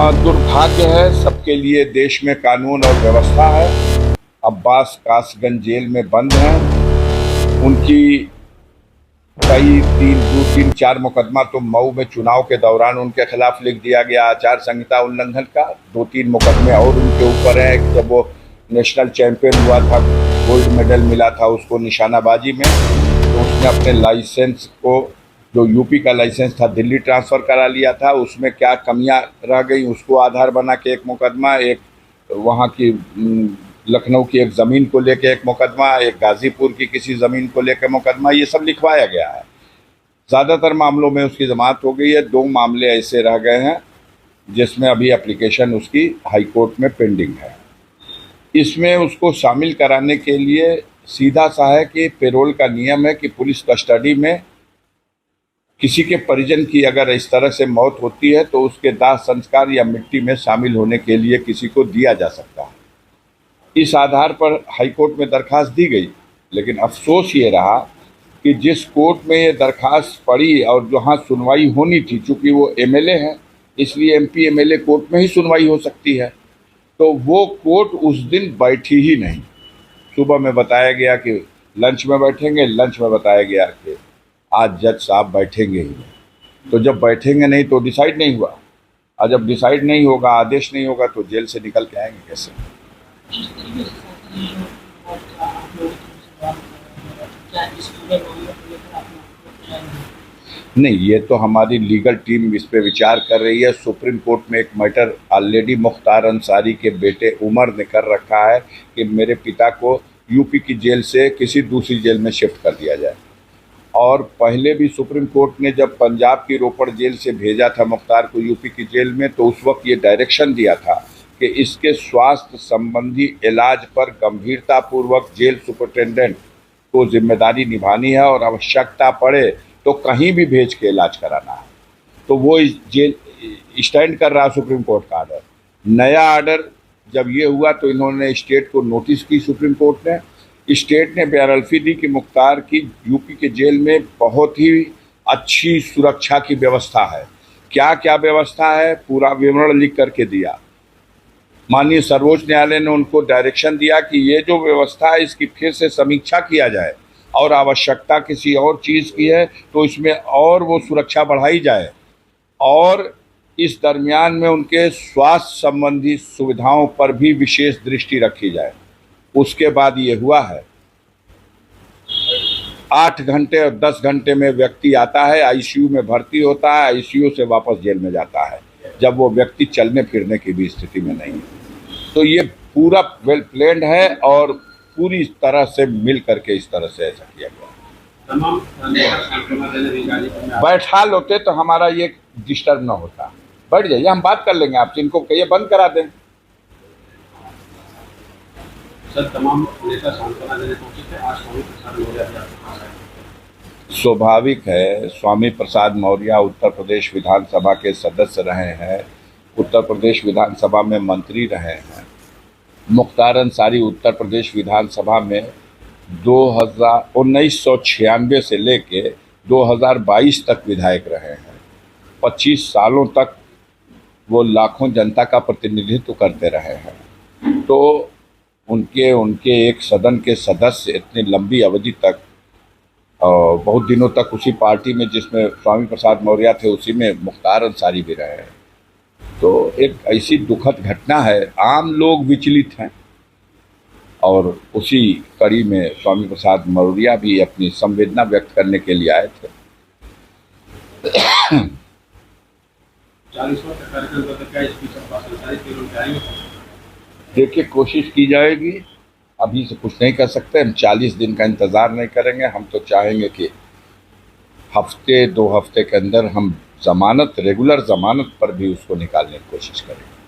दुर्भाग्य है सबके लिए, देश में कानून और व्यवस्था है। अब्बास कासगंज जेल में बंद हैं। उनकी कई 4 मुकदमा तो मऊ में चुनाव के दौरान उनके खिलाफ लिख दिया गया आचार संहिता उल्लंघन का। 2-3 मुकदमे और उनके ऊपर हैं। जब वो नेशनल चैंपियन हुआ था, गोल्ड मेडल मिला था उसको निशानाबाजी में, तो उसने अपने लाइसेंस को, जो यूपी का लाइसेंस था, दिल्ली ट्रांसफ़र करा लिया था। उसमें क्या कमियां रह गई उसको आधार बना के एक मुकदमा, एक वहाँ की लखनऊ की एक ज़मीन को लेके एक मुकदमा, एक गाज़ीपुर की किसी ज़मीन को लेकर मुकदमा, ये सब लिखवाया गया है। ज़्यादातर मामलों में उसकी जमानत हो गई है। 2 मामले ऐसे रह गए हैं जिसमें अभी एप्लीकेशन उसकी हाई कोर्ट में पेंडिंग है। इसमें उसको शामिल कराने के लिए सीधा सा है कि पेरोल का नियम है कि पुलिस कस्टडी में किसी के परिजन की अगर इस तरह से मौत होती है तो उसके दाह संस्कार या मिट्टी में शामिल होने के लिए किसी को दिया जा सकता है। इस आधार पर हाईकोर्ट में दरखास्त दी गई, लेकिन अफसोस ये रहा कि जिस कोर्ट में ये दरखास्त पड़ी और जहाँ सुनवाई होनी थी, चूँकि वो एमएलए हैं इसलिए एमपी एमएलए कोर्ट में ही सुनवाई हो सकती है, तो वो कोर्ट उस दिन बैठी ही नहीं। सुबह में बताया गया कि लंच में बैठेंगे, लंच में बताया गया कि आज जज साहब बैठेंगे ही नहीं। तो जब बैठेंगे नहीं तो डिसाइड नहीं हुआ, और जब डिसाइड नहीं होगा, आदेश नहीं होगा, तो जेल से निकल के आएंगे कैसे? नहीं, ये तो हमारी लीगल टीम इस पे विचार कर रही है। सुप्रीम कोर्ट में एक मैटर ऑलरेडी मुख्तार अंसारी के बेटे उमर ने कर रखा है कि मेरे पिता को यूपी की जेल से किसी दूसरी जेल में शिफ्ट कर दिया जाए। और पहले भी सुप्रीम कोर्ट ने जब पंजाब की रोपड़ जेल से भेजा था मुख्तार को यूपी की जेल में, तो उस वक्त ये डायरेक्शन दिया था कि इसके स्वास्थ्य संबंधी इलाज पर गंभीरतापूर्वक जेल सुपरिटेंडेंट को जिम्मेदारी निभानी है और आवश्यकता पड़े तो कहीं भी भेज के इलाज कराना है। तो वो इस जेल स्टैंड कर रहा सुप्रीम कोर्ट का आर्डर। नया आर्डर जब ये हुआ तो इन्होंने स्टेट को नोटिस की, सुप्रीम कोर्ट ने। स्टेट ने बेअर्फी दी कि मुख्तार की यूपी के जेल में बहुत ही अच्छी सुरक्षा की व्यवस्था है। क्या क्या व्यवस्था है पूरा विवरण लिख करके दिया। माननीय सर्वोच्च न्यायालय ने उनको डायरेक्शन दिया कि ये जो व्यवस्था है इसकी फिर से समीक्षा किया जाए, और आवश्यकता किसी और चीज़ की है तो इसमें और वो सुरक्षा बढ़ाई जाए, और इस दरमियान में उनके स्वास्थ्य संबंधी सुविधाओं पर भी विशेष दृष्टि रखी जाए। उसके बाद ये हुआ है। 8 घंटे और 10 घंटे में व्यक्ति आता है, आईसीयू में भर्ती होता है, आईसीयू से वापस जेल में जाता है, जब वो व्यक्ति चलने फिरने की भी स्थिति में नहीं है। तो ये पूरा वेल प्लान्ड है और पूरी तरह से मिल करके इस तरह से ऐसा किया गया। बैठा लोते तो हमारा ये डिस्टर्ब ना होता। बैठ जाइए, हम बात कर लेंगे आपसे। इनको कहिए बंद करा दें। सर, तमाम नेता सांत्वना देने पहुंचे थे। आज स्वामी प्रसाद मौर्य स्वाभाविक है। स्वामी प्रसाद मौर्य उत्तर प्रदेश विधानसभा के सदस्य रहे हैं, उत्तर प्रदेश विधानसभा में मंत्री रहे हैं। मुख्तार अंसारी उत्तर प्रदेश विधानसभा में 1996 से लेके 2022 तक विधायक रहे हैं। 25 सालों तक वो लाखों जनता का प्रतिनिधित्व करते रहे हैं। तो उनके एक सदन के सदस्य इतनी लंबी अवधि तक, बहुत दिनों तक उसी पार्टी में जिसमें स्वामी प्रसाद मौर्य थे उसी में मुख्तार अंसारी भी रहे हैं। तो एक ऐसी दुखद घटना है। आम लोग विचलित हैं, और उसी कड़ी में स्वामी प्रसाद मौर्य भी अपनी संवेदना व्यक्त करने के लिए आए थे। 40वां कार्यक्रम का क्या स्पीच अब्बास अंसारी के लोग जाएंगे? देखिए, कोशिश की जाएगी। अभी से कुछ नहीं कर सकते हम। 40 दिन का इंतज़ार नहीं करेंगे। हम तो चाहेंगे कि हफ्ते 2 हफ्ते के अंदर हम रेगुलर ज़मानत पर भी उसको निकालने की कोशिश करेंगे।